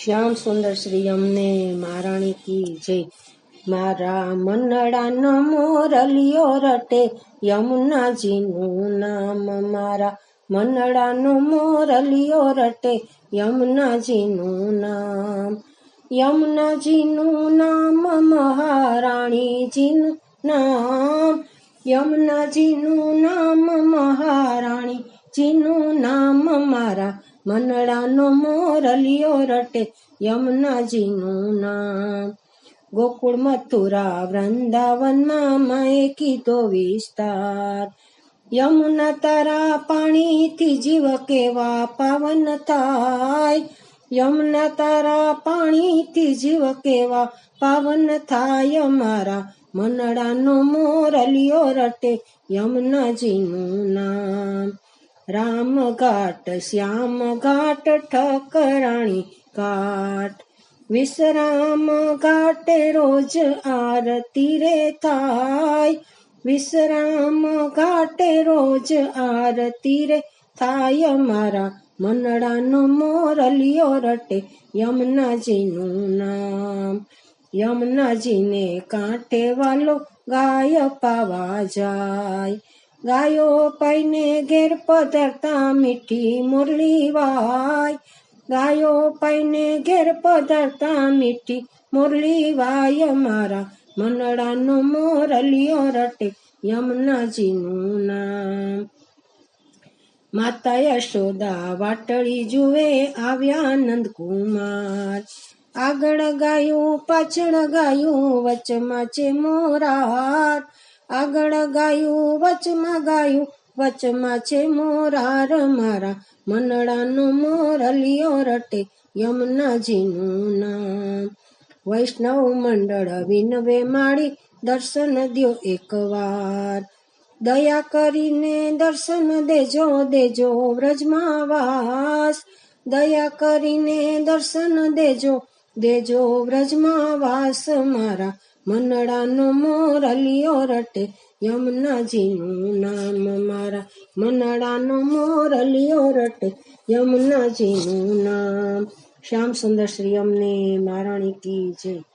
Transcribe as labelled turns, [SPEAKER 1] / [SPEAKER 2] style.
[SPEAKER 1] શ્યામ સુંદર શ્રી અમને મહારાણી કી જય. મારા મનડાનો મોરલિયો રટે યમુનાજીનું નામ. મારા મનડાનો મોરલિયો રટે યમુનાજીનું નામ. યમુનાજીનું નામ મહારાણીજીનું નામ. યમુનાજીનું નામ મહારાણીજીનું નામ. મારા મનડાનો મોરલિયો રટે યમુનાજીનું નામ. ગોકુળ મથુરા વૃંદાવનમાં માએ કીધો વિસ્તાર. યમુના તારા પાણીથી જીવ કેવા પાવન થાય. યમુના તારા પાણીથી જીવ કેવા પાવન થાય. મારા મનડાનો મોરલિયો રટે યમુનાજીનું નામ. રામ ઘાટ શ્યામ ઘાટ ઠકરાણી ઘાટ. વિશ્રામ ઘાટે રોજ આરતી રે થાય. વિશ્રામ ઘાટે રોજ આરતી રે થાય. મારા મનડાનો મોરલિયો રટે યમુનાજીનું નામ. યમુનાજીને કાંઠે વાલો ગાય પાવા જાય. ગાયો પાઈને ઘેર પધારતા મીઠી મુરલી વાય. ગાયો પાઈને ઘેર પધારતા મીઠી મુરલી વાય. મારા મનડાનો મોરલિયો રટે યમુનાજીનું નામ. માતા યશોદા વાટળી જુએ આવ્યા નંદકુમાર. આગળ ગાયું પાછળ ગાયું વચમાં છે મોરાર. આગળ ગાયું વચમાં ગાયું વચમાં છે મોરાર. મારા મનડાનો મોરલિયો રટે યમુનાજીનું નામ. વૈષ્ણવ મંડળ વિનવે માળી દર્શન દ્યો એકવાર. દયા કરીને દર્શન દેજો દેજો વ્રજમાં વાસ. દયા કરીને દર્શન દેજો દેજો વ્રજમાં વાસ. મારા મનડાનો મોરલિયો રટે યમુનાજીનું નામ. મારા મનડાનો મોરલિયો રટે યમુનાજીનું નામ. શ્યામ સુંદર શ્રી અમને મહારાણી કી જય.